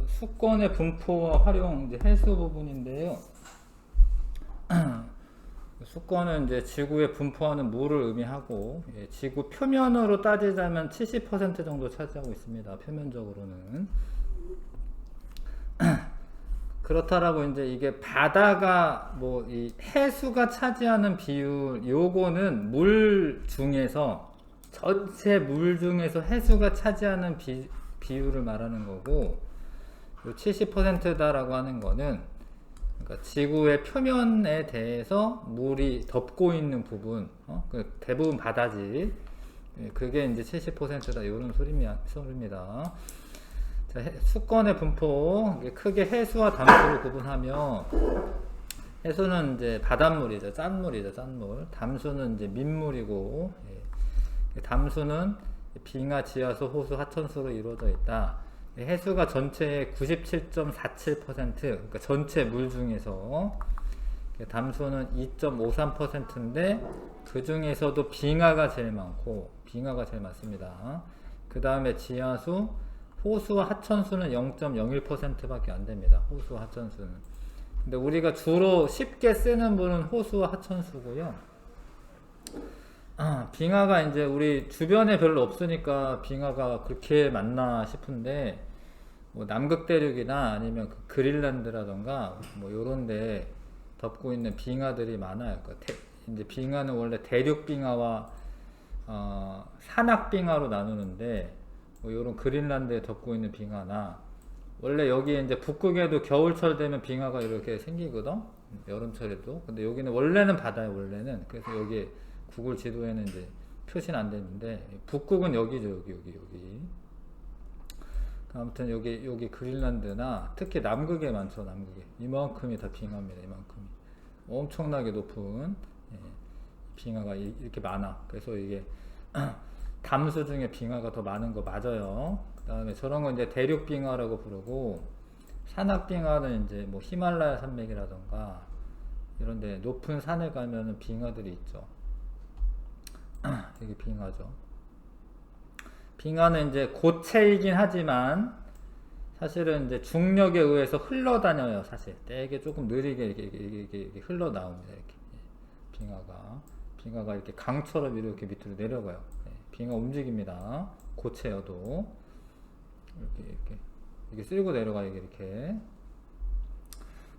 수권의 분포와 활용, 이제 해수 부분인데요. 수권은 이제 지구에 분포하는 물을 의미하고, 지구 표면으로 따지자면 70% 정도 차지하고 있습니다. 표면적으로는. 그렇다라고 이제 이게 바다가 뭐 이 해수가 차지하는 비율, 요거는 물 중에서 전체 물 중에서 해수가 차지하는 비율을 말하는 거고, 70%다라고 하는 거는 그러니까 지구의 표면에 대해서 물이 덮고 있는 부분, 대부분 바다지. 그게 이제 70%다 이런 소리입니다. 자, 수권의 분포, 크게 해수와 담수를 구분하며, 해수는 이제 바닷물이죠, 짠물이죠, 짠물. 담수는 이제 민물이고, 담수는 빙하, 지하수, 호수, 하천수로 이루어져 있다. 해수가 전체의 97.47%, 그러니까 전체 물 중에서 담수는 2.53%인데 그 중에서도 빙하가 제일 많습니다. 그 다음에 지하수, 호수와 하천수는 0.01%밖에 안 됩니다. 호수와 하천수는. 근데 우리가 주로 쉽게 쓰는 물은 호수와 하천수고요. 빙하가 이제 우리 주변에 별로 없으니까 빙하가 그렇게 많나 싶은데, 뭐 남극 대륙이나 아니면 그 그린란드라던가 뭐 요런데 덮고 있는 빙하들이 많아요. 이제 빙하는 원래 대륙 빙하와 산악 빙하로 나누는데, 뭐 요런 그린란드에 덮고 있는 빙하나, 원래 여기에 이제 북극에도 겨울철 되면 빙하가 이렇게 생기거든, 여름철에도. 근데 여기는 원래는 바다예요, 원래는. 그래서 여기 구글 지도에는 이제 표시는 안 되는데, 북극은 여기죠, 여기. 아무튼 여기 그린란드나 특히 남극에 많죠, 남극에. 이만큼이 다 빙하입니다, 이만큼이. 엄청나게 높은 빙하가 이렇게 많아. 그래서 이게 담수 중에 빙하가 더 많은 거 맞아요. 그 다음에 저런 건 이제 대륙 빙하라고 부르고, 산악 빙하는 이제 뭐 히말라야 산맥이라던가 이런데 높은 산에 가면은 빙하들이 있죠. 이게 빙하죠. 빙하는 이제 고체이긴 하지만 사실은 이제 중력에 의해서 흘러다녀요. 사실 되게 조금 느리게 이렇게 흘러 나옵니다. 이렇게 빙하가 이렇게 강처럼 이렇게 밑으로 내려가요. 빙하 움직입니다. 고체여도 이렇게 쓸고 내려가, 이렇게.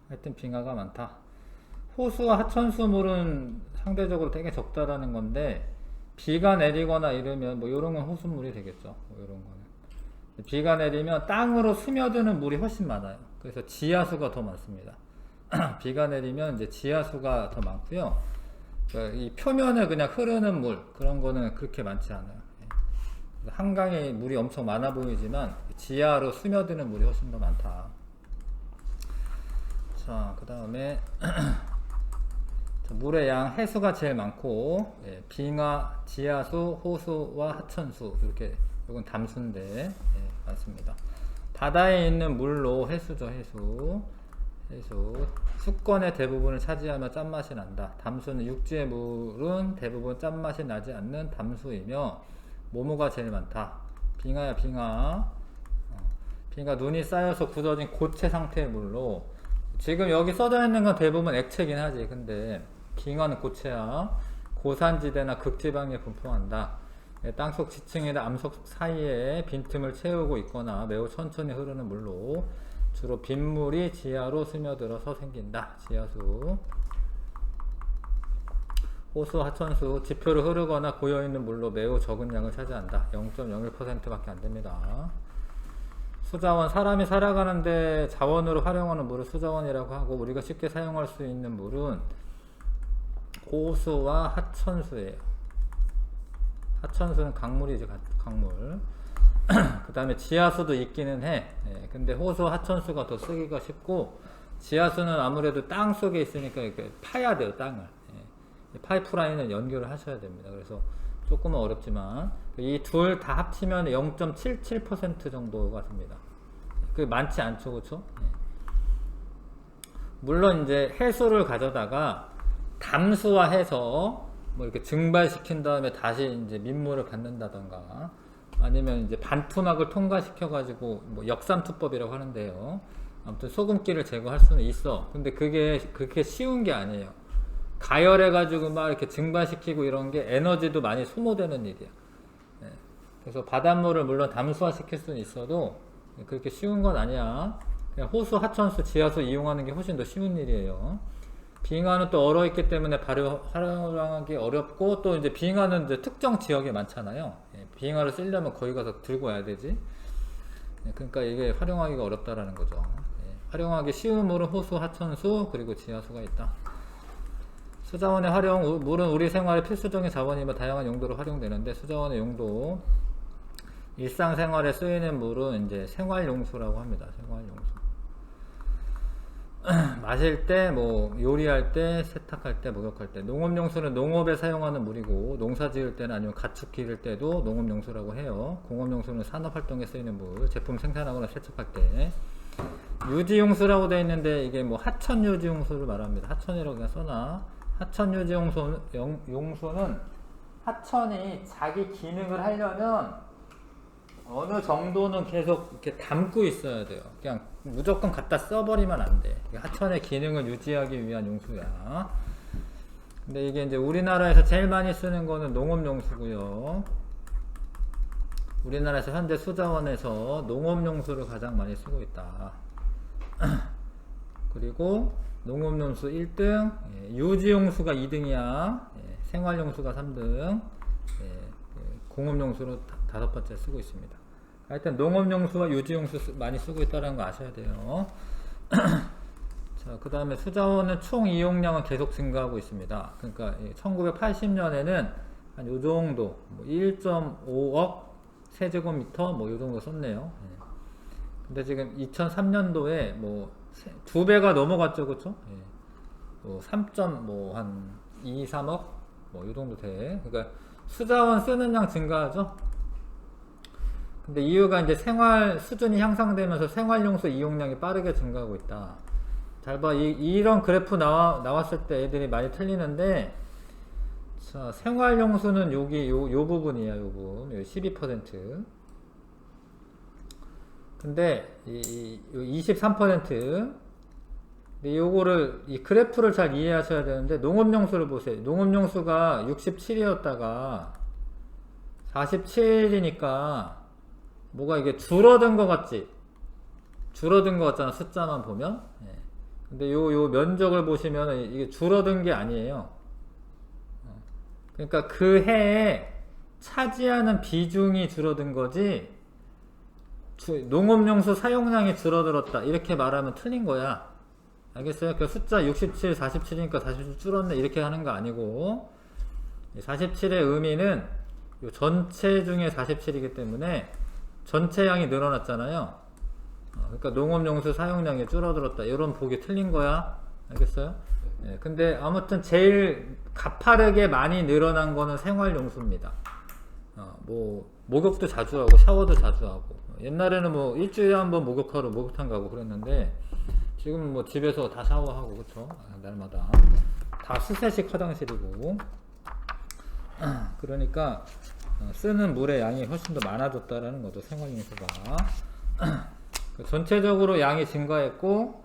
하여튼 빙하가 많다. 호수와 하천수물은 상대적으로 되게 적다라는 건데, 비가 내리거나 이러면 뭐 이런 건 호수물이 되겠죠. 뭐 이런 거는. 비가 내리면 땅으로 스며드는 물이 훨씬 많아요. 그래서 지하수가 더 많습니다. 비가 내리면 이제 지하수가 더 많고요. 이 표면에 그냥 흐르는 물, 그런 거는 그렇게 많지 않아요. 한강에 물이 엄청 많아 보이지만 지하로 스며드는 물이 훨씬 더 많다. 자, 그 다음에 물의 양, 해수가 제일 많고, 빙하, 지하수, 호수와 하천수, 이렇게. 이건 담수인데 많습니다. 바다에 있는 물로 해수죠, 해수. 수권의 대부분을 차지하며 짠맛이 난다. 담수는 육지의 물은 대부분 짠맛이 나지 않는 담수이며, 뭐뭐가 제일 많다. 빙하야, 빙하. 빙하 눈이 쌓여서 굳어진 고체 상태의 물로, 지금 여기 써져 있는 건 대부분 액체긴 하지. 근데 빙하는 고체야. 고산지대나 극지방에 분포한다. 땅속 지층이나 암석 사이에 빈틈을 채우고 있거나 매우 천천히 흐르는 물로, 주로 빗물이 지하로 스며들어서 생긴다. 지하수. 호수, 하천수, 지표로 흐르거나 고여있는 물로 매우 적은 양을 차지한다. 0.01%밖에 안됩니다. 수자원, 사람이 살아가는데 자원으로 활용하는 물을 수자원이라고 하고, 우리가 쉽게 사용할 수 있는 물은 호수와 하천수예요. 하천수는 강물이죠, 강물. 그 다음에 지하수도 있기는 해. 근데 호수, 하천수가 더 쓰기가 쉽고, 지하수는 아무래도 땅 속에 있으니까 이렇게 파야 돼요, 땅을. 파이프라인을 연결을 하셔야 됩니다. 그래서 조금은 어렵지만, 이 둘 다 합치면 0.77% 정도가 됩니다. 그 많지 않죠, 그렇죠? 물론 이제 해수를 가져다가 담수화해서 뭐 이렇게 증발시킨 다음에 다시 이제 민물을 받는다던가, 아니면 이제 반투막을 통과시켜가지고 뭐 역삼투법이라고 하는데요. 아무튼 소금기를 제거할 수는 있어. 근데 그게 그렇게 쉬운 게 아니에요. 가열해가지고 막 이렇게 증발시키고 이런 게 에너지도 많이 소모되는 일이야. 예. 그래서 바닷물을 물론 담수화시킬 수는 있어도 그렇게 쉬운 건 아니야. 그냥 호수, 하천수, 지하수 이용하는 게 훨씬 더 쉬운 일이에요. 빙하는 또 얼어있기 때문에 활용하기 어렵고, 또 이제 빙하는 이제 특정 지역에 많잖아요. 예. 빙하를 쓰려면 거기 가서 들고 와야 되지. 예. 그러니까 이게 활용하기가 어렵다라는 거죠. 예. 활용하기 쉬운 물은 호수, 하천수, 그리고 지하수가 있다. 수자원의 활용, 물은 우리 생활의 필수적인 자원이며 다양한 용도로 활용되는데, 수자원의 용도, 일상생활에 쓰이는 물은 이제 생활용수라고 합니다. 생활용수. 마실 때, 뭐 요리할 때, 세탁할 때, 목욕할 때. 농업용수는 농업에 사용하는 물이고, 농사 지을 때나 아니면 가축 기를 때도 농업용수라고 해요. 공업용수는 산업활동에 쓰이는 물, 제품 생산하거나 세척할 때. 유지용수라고 되어 있는데, 이게 뭐 하천유지용수를 말합니다. 하천이라고 그냥 써놔. 하천유지용수는 하천이 자기 기능을 하려면 어느 정도는 계속 이렇게 담고 있어야 돼요. 그냥 무조건 갖다 써버리면 안 돼. 하천의 기능을 유지하기 위한 용수야. 근데 이게 이제 우리나라에서 제일 많이 쓰는 거는 농업용수고요. 우리나라에서 현재 수자원에서 농업용수를 가장 많이 쓰고 있다. 그리고 농업용수 1등, 유지용수가 2등이야. 생활용수가 3등, 공업용수로 5번째 쓰고 있습니다. 하여튼 농업용수와 유지용수 많이 쓰고 있다는 거 아셔야 돼요. 자, 그 다음에 수자원은 총 이용량은 계속 증가하고 있습니다. 그러니까 1980년에는 한 요 정도, 뭐 1.5억 세제곱미터 뭐 요 정도 썼네요. 근데 지금 2003년도에 뭐 2배가 넘어갔죠, 그쵸? 뭐 3점 뭐 한 2, 3억 뭐 요 정도 돼. 그러니까 수자원 쓰는 양 증가하죠. 근데 이유가 이제 생활 수준이 향상되면서 생활용수 이용량이 빠르게 증가하고 있다. 잘 봐. 이런 그래프 나왔을 때 애들이 많이 틀리는데, 자, 생활용수는 여기 요 부분이야, 요 부분. 요 12%. 근데 이 23%. 근데 요거를 이 그래프를 잘 이해하셔야 되는데, 농업용수를 보세요. 농업용수가 67이었다가 47이니까 뭐가 이게 줄어든 것 같지? 줄어든 것 같잖아, 숫자만 보면. 근데 요 면적을 보시면 이게 줄어든 게 아니에요. 그러니까 그 해에 차지하는 비중이 줄어든 거지, 농업용수 사용량이 줄어들었다 이렇게 말하면 틀린 거야. 알겠어요? 그 숫자 67, 47이니까 47 줄었네 이렇게 하는 거 아니고, 47의 의미는 요 전체 중에 47이기 때문에 전체 양이 늘어났잖아요. 그러니까 농업용수 사용량이 줄어들었다 이런 보기 틀린 거야. 알겠어요? 근데 아무튼 제일 가파르게 많이 늘어난 거는 생활용수입니다. 뭐 목욕도 자주 하고 샤워도 자주 하고, 옛날에는 뭐 일주일에 한번 목욕하러 목욕탕 가고 그랬는데, 지금 뭐 집에서 다 샤워하고, 그쵸? 날마다 다 수세식 화장실이고. 그러니까 쓰는 물의 양이 훨씬 더 많아졌다라는 거죠, 생활용수가. 전체적으로 양이 증가했고,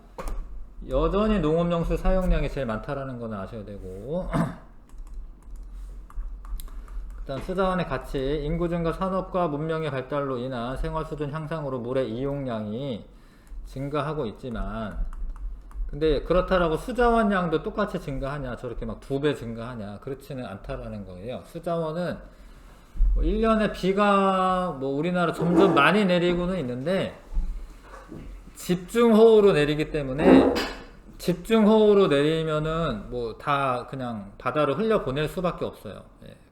여전히 농업용수 사용량이 제일 많다라는 거는 아셔야 되고. 일단 수자원의 가치, 인구 증가, 산업과 문명의 발달로 인한 생활 수준 향상으로 물의 이용량이 증가하고 있지만, 근데 그렇다라고 수자원 양도 똑같이 증가하냐, 저렇게 막 2배 증가하냐, 그렇지는 않다라는 거예요. 수자원은 뭐 1년에 비가 뭐 우리나라 점점 많이 내리고는 있는데, 집중호우로 내리기 때문에, 집중호우로 내리면은 뭐 다 그냥 바다로 흘려 보낼 수밖에 없어요.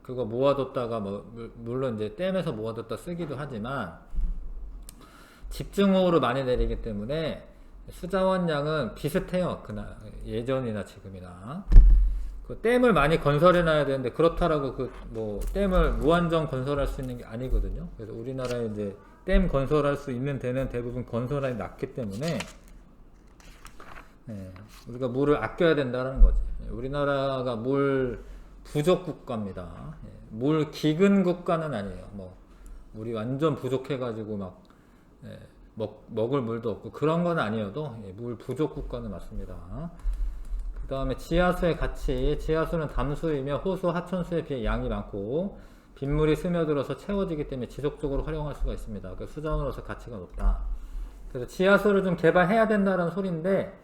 그거 모아뒀다가 뭐 물론 이제 댐에서 모아뒀다 쓰기도 하지만, 집중호우로 많이 내리기 때문에 수자원 양은 비슷해요. 그날 예전이나 지금이나. 그 댐을 많이 건설해 놔야 되는데, 그렇다라고 그 뭐 댐을 무한정 건설할 수 있는 게 아니거든요. 그래서 우리나라에 이제 댐 건설할 수 있는 데는 대부분 건설이 낮기 때문에, 우리가 물을 아껴야 된다는 거지. 우리나라가 물 부족 국가입니다. 물 기근 국가는 아니에요. 뭐 물이 완전 부족해가지고 막 예, 먹을 물도 없고 그런 건 아니어도 예, 물 부족 국가는 맞습니다. 그 다음에 지하수의 가치. 지하수는 담수이며 호수, 하천수에 비해 양이 많고 빗물이 스며들어서 채워지기 때문에 지속적으로 활용할 수가 있습니다. 그 수자원으로서 가치가 높다. 그래서 지하수를 좀 개발해야 된다는 소리인데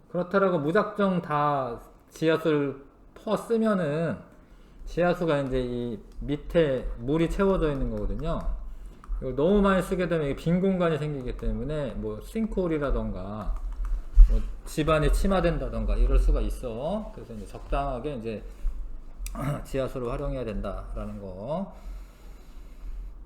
그렇다라고 무작정 다 지하수를 퍼 쓰면은 지하수가 이제 이 밑에 물이 채워져 있는 거거든요. 이걸 너무 많이 쓰게 되면 이게 빈 공간이 생기기 때문에 뭐 싱크홀이라던가 뭐 집안이 침하된다던가 이럴 수가 있어. 그래서 이제 적당하게 이제 지하수를 활용해야 된다라는 거.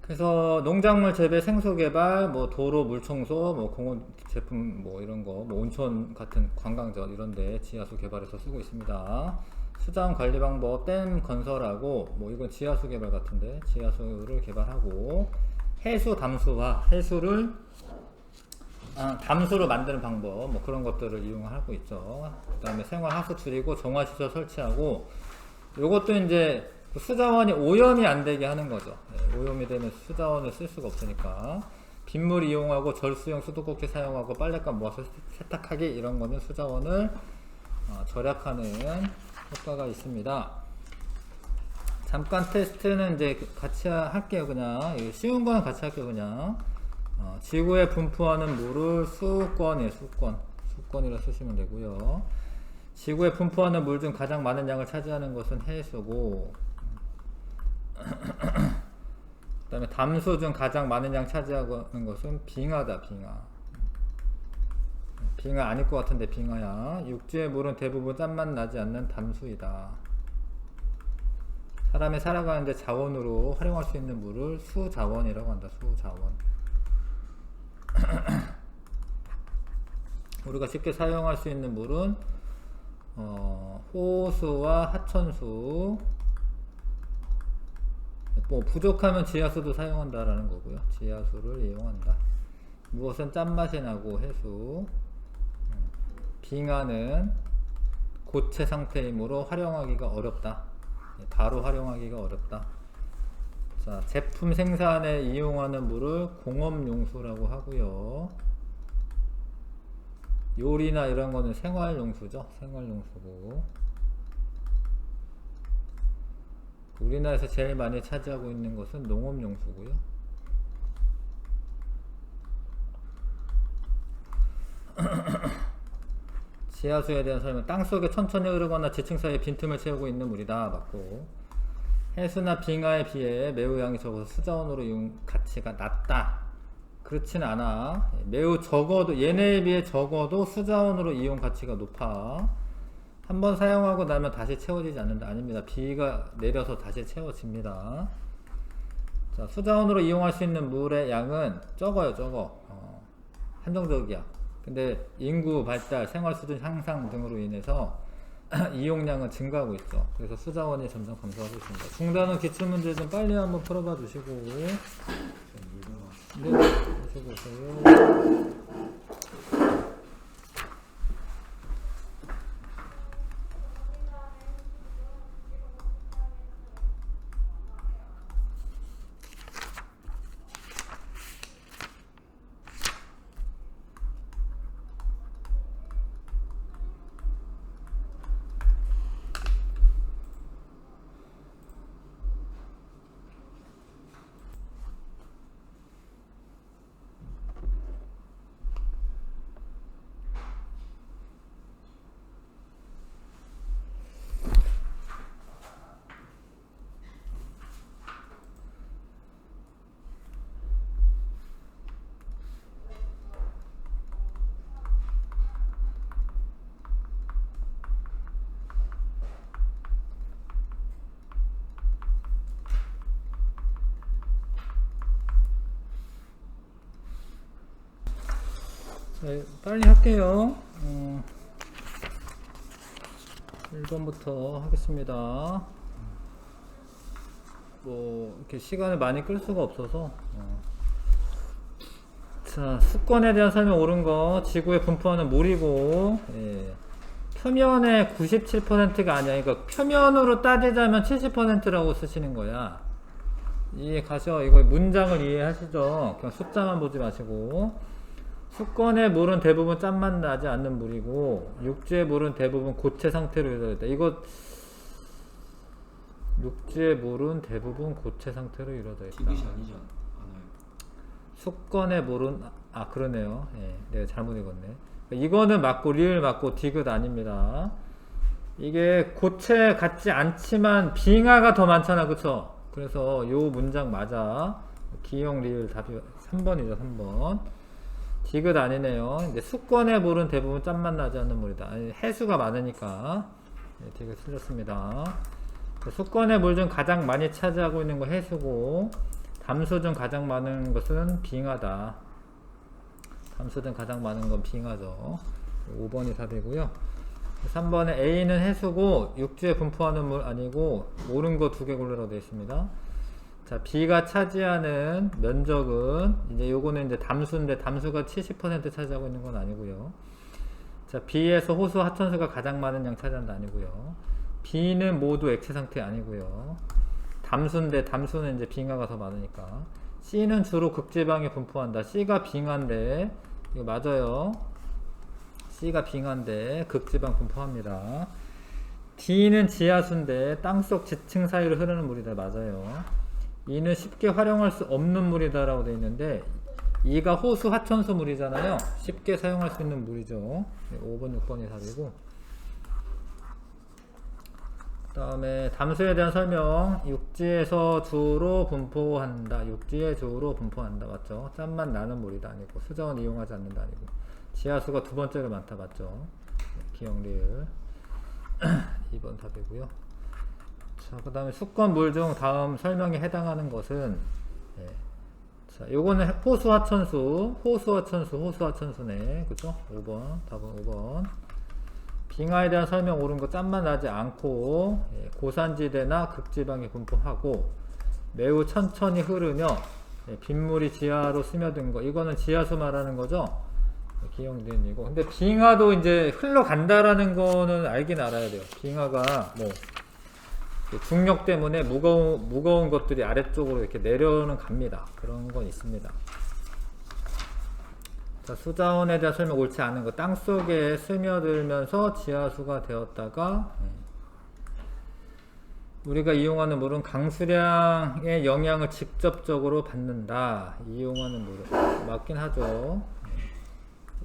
그래서 농작물 재배, 생수 개발, 뭐 도로 물 청소, 뭐 공원 제품 뭐 이런 거, 뭐 온천 같은 관광지역 이런데 지하수 개발해서 쓰고 있습니다. 수자원 관리 방법, 댐 건설하고, 뭐 이건 지하수 개발 같은데 지하수를 개발하고, 해수 담수화, 해수를 담수로 만드는 방법, 뭐 그런 것들을 이용하고 있죠. 그 다음에 생활 하수 줄이고 정화시설 설치하고, 요것도 이제 수자원이 오염이 안 되게 하는 거죠. 네, 오염이 되면 수자원을 쓸 수가 없으니까. 빗물 이용하고 절수형 수도꼭지 사용하고 빨랫감 모아서 세탁하기 이런 거는 수자원을 절약하는 효과가 있습니다. 잠깐 테스트는 이제 같이 할게요. 그냥 쉬운 거는 같이 할게요. 그냥 지구에 분포하는 물을 수권이라 쓰시면 되고요. 지구에 분포하는 물 중 가장 많은 양을 차지하는 것은 해수고, 그 다음에 담수 중 가장 많은 양 차지하는 것은 빙하다. 빙하 아닐 것 같은데 빙하야. 육지의 물은 대부분 짠맛 나지 않는 담수이다. 사람이 살아가는데 자원으로 활용할 수 있는 물을 수자원이라고 한다. 수자원. 우리가 쉽게 사용할 수 있는 물은 호수와 하천수, 뭐 부족하면 지하수도 사용한다라는 거고요. 지하수를 이용한다. 무엇은 짠맛이 나고 해수. 빙하는 고체 상태이므로 활용하기가 어렵다. 바로 활용하기가 어렵다. 자, 제품 생산에 이용하는 물을 공업용수라고 하고요. 요리나 이런 거는 생활용수죠. 생활용수고. 우리나라에서 제일 많이 차지하고 있는 것은 농업용수고요. 지하수에 대한 설명. 땅속에 천천히 흐르거나 지층 사이에 빈틈을 채우고 있는 물이다. 맞고. 해수나 빙하에 비해 매우 양이 적어서 수자원으로 이용 가치가 낮다. 그렇진 않아. 매우 적어도, 얘네에 비해 적어도 수자원으로 이용 가치가 높아. 한번 사용하고 나면 다시 채워지지 않는다. 아닙니다. 비가 내려서 다시 채워집니다. 자, 수자원으로 이용할 수 있는 물의 양은 적어요. 한정적이야. 근데 인구 발달, 생활 수준 향상 등으로 인해서 이용량은 증가하고 있죠. 그래서 수자원이 점점 감소하고 있습니다. 중단은 기출문제 좀 빨리 한번 풀어봐 주시고. 네, 보세요. 네, 빨리 할게요. 1번부터 하겠습니다. 뭐 이렇게 시간을 많이 끌 수가 없어서. 자, 수권에 대한 설명 옳은 거. 지구에 분포하는 물이고, 예. 표면의 97%가 아니야. 그러니까 표면으로 따지자면 70%라고 쓰시는 거야. 이해 가셔. 이거 문장을 이해하시죠? 그냥 숫자만 보지 마시고. 수권의 물은 대부분 짠맛 나지 않는 물이고 육지의 물은 대부분 고체 상태로 이루어졌다. 이거 육지의 물은 대부분 고체 상태로 이루어져 있다. 디귿이 아니지 않아요? 수권의 물은 그러네요. 예, 내가 잘못 읽었네. 이거는 맞고 리을 맞고 디귿 아닙니다. 이게 고체 같지 않지만 빙하가 더 많잖아, 그쵸? 그래서 요 문장 맞아. 기역 리을 답이 3번이죠, 3번. 디귿 아니네요. 이제 수권의 물은 대부분 짠맛 나지 않는 물이다. 아니, 해수가 많으니까. 네, 디귿 틀렸습니다. 수권의 물 중 가장 많이 차지하고 있는 거 해수고, 담수 중 가장 많은 것은 빙하다. 담수 중 가장 많은 건 빙하죠. 5번이 답이고요. 3번에 A는 해수고 육지에 분포하는 물 아니고 옳은 거 2개 고르라고 되어 있습니다. 자, B가 차지하는 면적은 이제 요거는 이제 담수인데 담수가 70% 차지하고 있는 건 아니고요. 자, B에서 호수 하천수가 가장 많은 양 차지한다 아니고요. B는 모두 액체 상태 아니고요. 담수인데 담수는 이제 빙하가 더 많으니까. C는 주로 극지방에 분포한다. C가 빙하인데 이거 맞아요. C가 빙하인데 극지방 분포합니다. D는 지하수인데 땅속 지층 사이로 흐르는 물이다. 맞아요. E는 쉽게 활용할 수 없는 물이다 라고 되어 있는데 E가 호수 하천수 물이잖아요. 쉽게 사용할 수 있는 물이죠. 5번 6번이 답이고, 그 다음에 담수에 대한 설명. 육지에서 주로 분포한다. 육지에 주로 분포한다. 맞죠? 짠맛 나는 물이다 아니고 수자원 이용하지 않는다 아니고 지하수가 2번째로 많다. 맞죠? 기억 리을 2번 답이고요. 자, 그 다음에 수권 물 중 다음 설명에 해당하는 것은 자, 요거는 호수 하천수, 호수하천수네. 그쵸? 5번 답은 5번. 빙하에 대한 설명 옳은 거 짠맛 나지 않고 고산지대나 극지방에 분포하고 매우 천천히 흐르며 빗물이 지하로 스며든 거, 이거는 지하수 말하는 거죠. 기억된이고. 근데 빙하도 이제 흘러간다라는 거는 알긴 알아야 돼요. 빙하가 뭐 중력 때문에 무거운 것들이 아래쪽으로 이렇게 내려는 갑니다. 그런 건 있습니다. 자, 수자원에 대한 설명 옳지 않은 거. 땅속에 스며들면서 지하수가 되었다가 우리가 이용하는 물은 강수량의 영향을 직접적으로 받는다. 이용하는 물은 맞긴 하죠.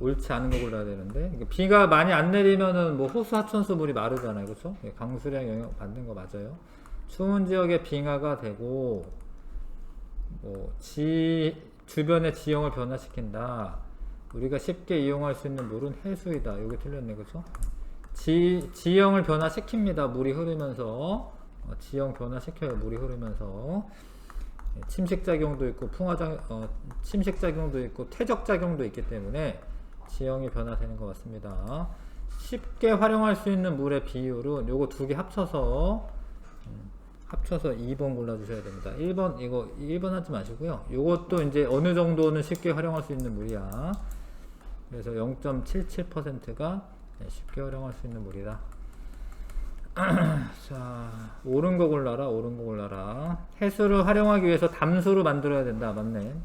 옳지 않은 거 골라야 되는데, 비가 많이 안 내리면은 뭐 호수 하천수 물이 마르잖아요, 그렇죠? 강수량 영향 받는 거 맞아요. 추운 지역에 빙하가 되고 뭐 주변의 지형을 변화시킨다. 우리가 쉽게 이용할 수 있는 물은 해수이다. 여기 틀렸네, 그렇죠? 지형을 변화시킵니다. 물이 흐르면서 지형 변화시켜요. 물이 흐르면서 침식작용도 있고 침식작용도 있고 퇴적작용도 있기 때문에 지형이 변화되는 것 같습니다. 쉽게 활용할 수 있는 물의 비율은 요거 2개 합쳐서 2번 골라주셔야 됩니다. 1번 이거 1번 하지 마시고요. 요것도 이제 어느 정도는 쉽게 활용할 수 있는 물이야. 그래서 0.77%가 쉽게 활용할 수 있는 물이다. 자, 옳은 거 골라라. 해수를 활용하기 위해서 담수를 만들어야 된다. 맞네.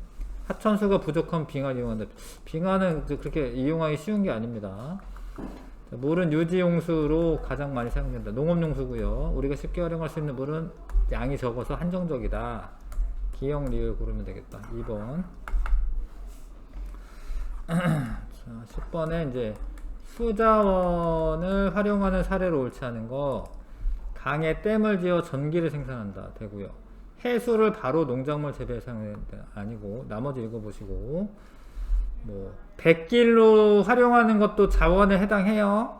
하천수가 부족한 빙하를 이용한다. 빙하는 그렇게 이용하기 쉬운 게 아닙니다. 자, 물은 유지용수로 가장 많이 사용된다. 농업용수고요. 우리가 쉽게 활용할 수 있는 물은 양이 적어서 한정적이다. 기역 리을 고르면 되겠다. 2번. 자, 10번에 이제 수자원을 활용하는 사례로 옳지 않은 거. 강에 댐을 지어 전기를 생산한다. 되고요. 해수를 바로 농작물 재배에 사용한다. 아니고 나머지 읽어보시고, 뭐 백길로 활용하는 것도 자원에 해당해요.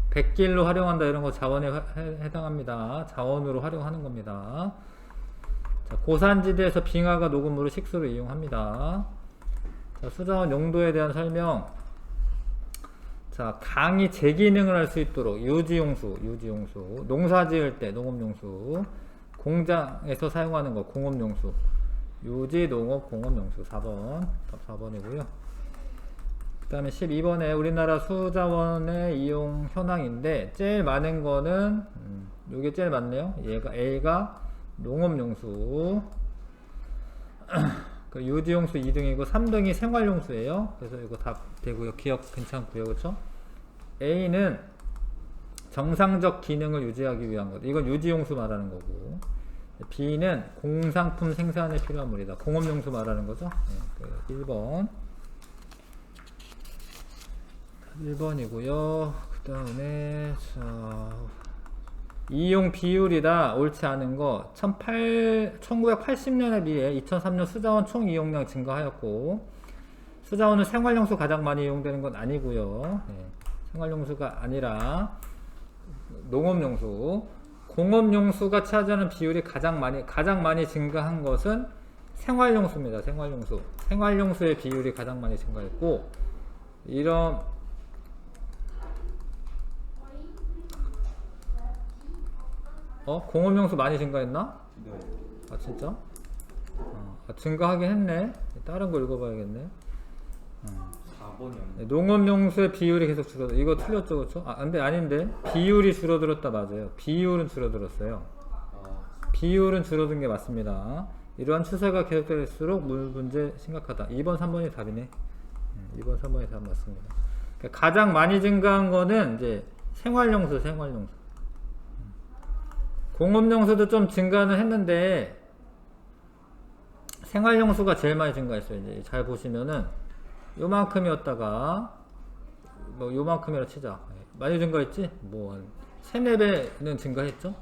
백길로 활용한다 이런 거 자원에 해당합니다. 자원으로 활용하는 겁니다. 자, 고산지대에서 빙하가 녹은 물을 식수로 이용합니다. 자, 수자원 용도에 대한 설명. 자, 강이 제기능을 할 수 있도록 유지용수, 농사 지을 때 농업용수, 공장에서 사용하는 거 공업용수, 유지, 농업, 공업용수. 4번, 답 4번이고요. 그 다음에 12번에 우리나라 수자원의 이용 현황인데 제일 많은 거는 요게 제일 많네요. 얘가 A가 농업용수, 그 유지용수 2등이고 3등이 생활용수예요. 그래서 이거 다 되고요. 기억 괜찮고요. 그렇죠? A는 정상적 기능을 유지하기 위한 것. 이건 유지용수 말하는 거고. B는 공상품 생산에 필요한 물이다. 공업용수 말하는 거죠. 네, 그 1번. 1번이고요. 그 다음에 자, 이용 비율이다. 옳지 않은 거 1980년에 비해 2003년 수자원 총 이용량 증가하였고, 수자원은 생활용수 가장 많이 이용되는 건 아니고요. 네, 생활용수가 아니라 농업용수, 공업용수가 차지하는 비율이 가장 많이 증가한 것은 생활용수입니다. 생활용수의 비율이 가장 많이 증가했고, 이런 공업용수 많이 증가했나? 네. 아 진짜? 증가하긴 했네. 다른 거 읽어봐야겠네. 4번이었네. 농업용수의 비율이 계속 줄어들어. 이거 틀렸죠, 그렇죠? 근데 아닌데 비율이 줄어들었다 맞아요. 비율은 줄어들었어요. 비율은 줄어든 게 맞습니다. 이러한 추세가 계속될수록 물 문제 심각하다. 2번, 3번이 답이네. 2번, 3번이 답 맞습니다. 그러니까 가장 많이 증가한 거는 이제 생활용수. 공업용수도 좀 증가는 했는데 생활용수가 제일 많이 증가했어요. 이제 잘 보시면은 요만큼이었다가 뭐 요만큼이라 치자. 많이 증가했지? 뭐 한 3, 4배는 증가했죠?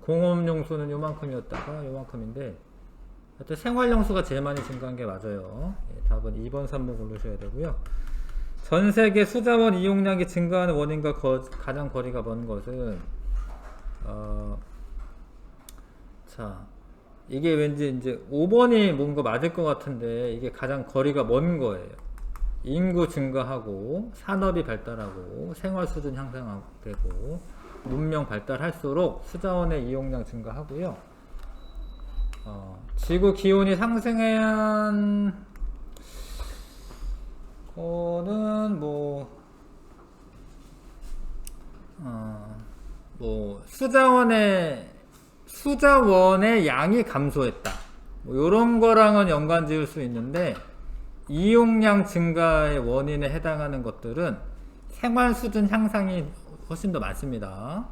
공업용수는 요만큼이었다가 요만큼인데 하여튼 생활용수가 제일 많이 증가한 게 맞아요. 답은 2번, 3번 고르셔야 되고요. 전세계 수자원 이용량이 증가하는 원인과 가장 거리가 먼 것은 자, 이게 왠지 이제 5번이 뭔가 맞을 것 같은데 이게 가장 거리가 먼 거예요. 인구 증가하고 산업이 발달하고 생활 수준 향상되고 문명 발달할수록 수자원의 이용량 증가하고요. 지구 기온이 상승한 거는 수자원의 양이 감소했다. 요런 거랑은 연관 지을 수 있는데, 이용량 증가의 원인에 해당하는 것들은 생활 수준 향상이 훨씬 더 많습니다.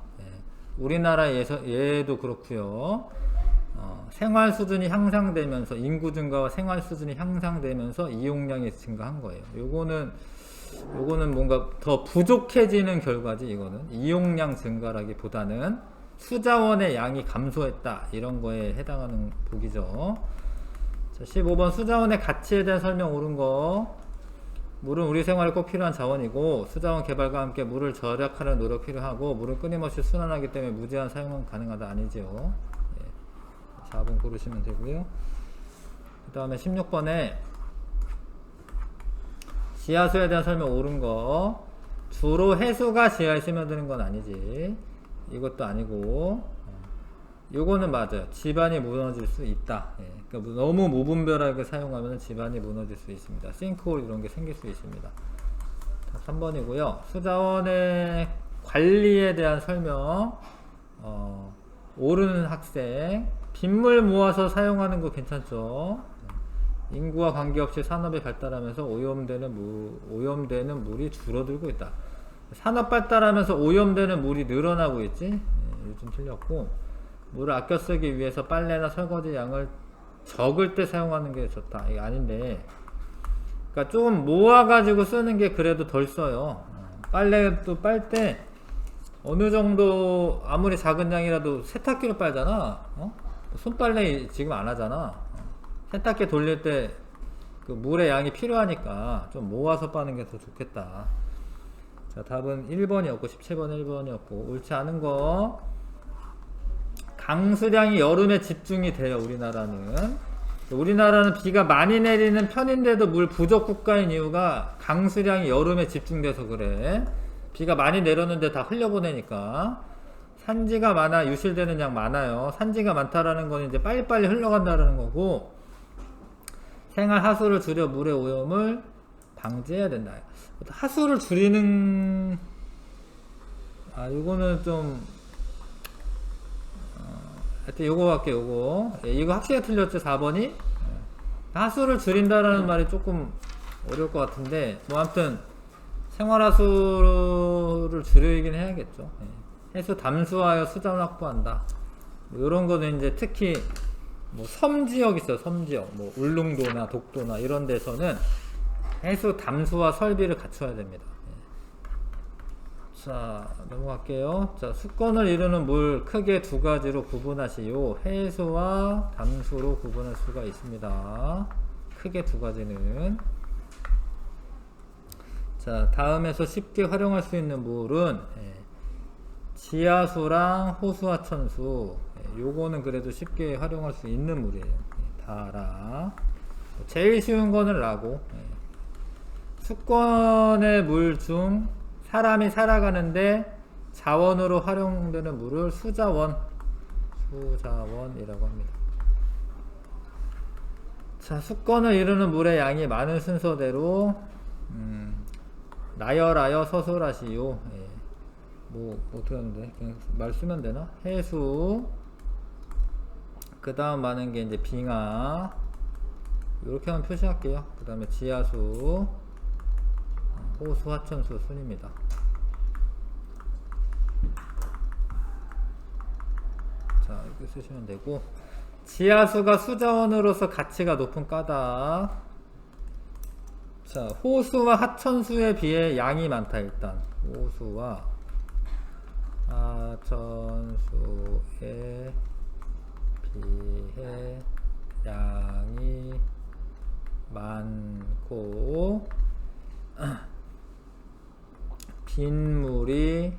우리나라 예도 그렇고요. 생활 수준이 향상되면서 인구 증가와 생활 수준이 향상되면서 이용량이 증가한 거예요. 요거는 뭔가 더 부족해지는 결과지. 이거는 이용량 증가라기보다는 수자원의 양이 감소했다 이런 거에 해당하는 보기죠. 자, 15번 수자원의 가치에 대한 설명 옳은 거. 물은 우리 생활에 꼭 필요한 자원이고 수자원 개발과 함께 물을 절약하는 노력 필요하고 물은 끊임없이 순환하기 때문에 무제한 사용은 가능하다. 아니죠. 4번 고르시면 되고요. 그 다음에 16번에 지하수에 대한 설명 옳은 거. 주로 해수가 지하에 스며드는 건 아니지. 이것도 아니고, 요거는 맞아요. 집안이 무너질 수 있다. 그러니까 너무 무분별하게 사용하면 집안이 무너질 수 있습니다. 싱크홀 이런 게 생길 수 있습니다. 3번이고요. 수자원의 관리에 대한 설명, 옳은 학생. 빗물 모아서 사용하는 거 괜찮죠? 인구와 관계없이 산업이 발달하면서 오염되는 물이 줄어들고 있다. 산업 발달하면서 오염되는 물이 늘어나고 있지? 요즘 틀렸고, 물을 아껴 쓰기 위해서 빨래나 설거지 양을 적을 때 사용하는 게 좋다. 이게 아닌데, 그러니까 좀 모아가지고 쓰는 게 그래도 덜 써요. 빨래도 빨 때 어느 정도 아무리 작은 양이라도 세탁기로 빨잖아. 손빨래 지금 안 하잖아. 세탁기 돌릴 때 그 물의 양이 필요하니까 좀 모아서 빠는 게 더 좋겠다. 자, 답은 1번이었고 17번 1번이었고 옳지 않은 거. 강수량이 여름에 집중이 돼요. 우리나라는 비가 많이 내리는 편인데도 물 부족 국가인 이유가 강수량이 여름에 집중돼서 그래. 비가 많이 내렸는데 다 흘려보내니까. 산지가 많아 유실되는 양 많아요. 산지가 많다라는 건 이제 빨리빨리 흘러간다라는 거고, 생활 하수를 줄여 물의 오염을 방지해야 된다. 하수를 줄이는 이거는 좀 하여튼 요거 할게요. 요거. 예, 이거 확실히 틀렸죠? 4번이? 예. 하수를 줄인다라는 말이 조금 어려울 것 같은데 뭐 아무튼 생활하수를 줄이긴 해야겠죠. 예. 해수 담수하여 수자원 확보한다. 뭐 요런 거는 이제 특히 뭐 섬지역 있어요. 섬지역. 뭐 울릉도나 독도나 이런 데서는 해수 담수화 설비를 갖춰야 됩니다. 자, 넘어갈게요. 자, 수건을 이루는 물 크게 두 가지로 구분하시오. 해수와 담수로 구분할 수가 있습니다. 크게 두 가지는. 자, 다음에서 쉽게 활용할 수 있는 물은 지하수랑 호수하천수. 요거는 그래도 쉽게 활용할 수 있는 물이에요. 다라. 제일 쉬운 거는 라고. 수건의 물 중 사람이 살아가는데 자원으로 활용되는 물을 수자원이라고 합니다. 자, 수건을 이루는 물의 양이 많은 순서대로 나열하여 서술하시오. 예. 뭐 어떻게 하는데 그냥 말 쓰면 되나? 해수, 그 다음 많은 게 이제 빙하, 이렇게 한번 표시할게요. 그 다음에 지하수, 호수, 하천수 순입니다. 자, 이렇게 쓰시면 되고, 지하수가 수자원으로서 가치가 높은 까닭. 자, 호수와 하천수에 비해 양이 많다. 일단 호수와 하천수에 비해 양이 많고 빗물이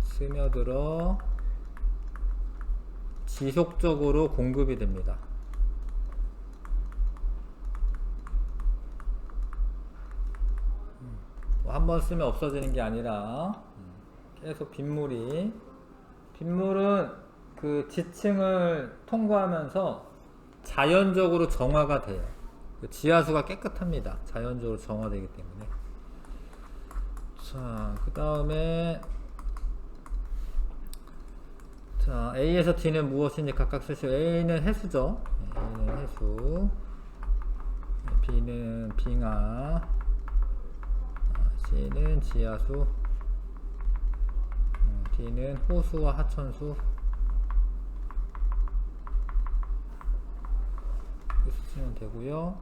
스며들어 지속적으로 공급이 됩니다. 한번 쓰면 없어지는 게 아니라 계속 빗물은 그 지층을 통과하면서 자연적으로 정화가 돼요. 지하수가 깨끗합니다. 자연적으로 정화되기 때문에. 자, 그 다음에 자, A에서 D는 무엇인지 각각 쓰시오. A는 해수죠. A는 해수, B는 빙하, C는 지하수, D는 호수와 하천수. 쓰시면 되고요.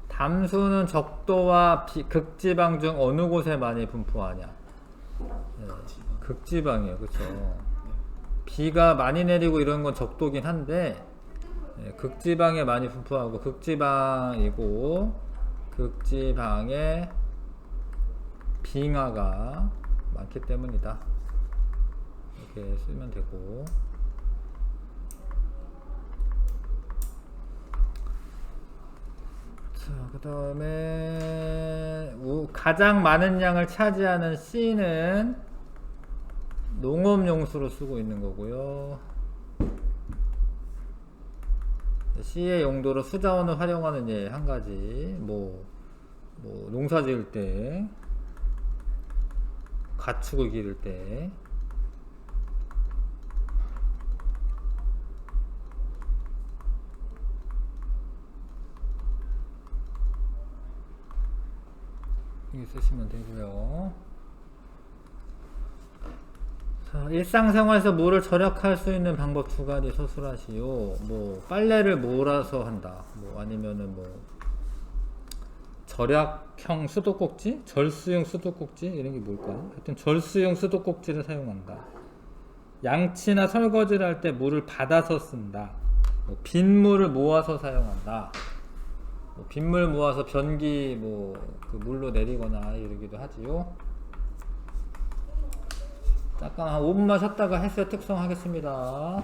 담수는 적도와 극지방 중 어느 곳에 많이 분포하냐? 네, 극지방이에요. 그렇죠. 비가 많이 내리고 이런 건 적도긴 한데 극지방에 많이 분포하고 극지방이고 극지방에 빙하가 많기 때문이다. 이렇게 쓰면 되고, 자, 그 다음에 가장 많은 양을 차지하는 C는 농업용수로 쓰고 있는 거고요. C의 용도로 수자원을 활용하는 예, 한 가지 뭐 농사 지을 때, 가축을 기를 때. 이렇게 쓰시면 되고요. 자, 일상생활에서 물을 절약할 수 있는 방법 두 가지 서술하시오. 뭐 빨래를 몰아서 한다. 뭐 아니면은 뭐 절약형 수도꼭지, 절수용 수도꼭지 이런 게 뭘까요? 하여튼 절수용 수도꼭지를 사용한다. 양치나 설거지를 할 때 물을 받아서 쓴다. 뭐 빗물을 모아서 사용한다. 뭐 빗물 모아서 변기 그 물로 내리거나 이러기도 하지요. 잠깐 한 5분만 쉬었다가 헬스 특성 하겠습니다.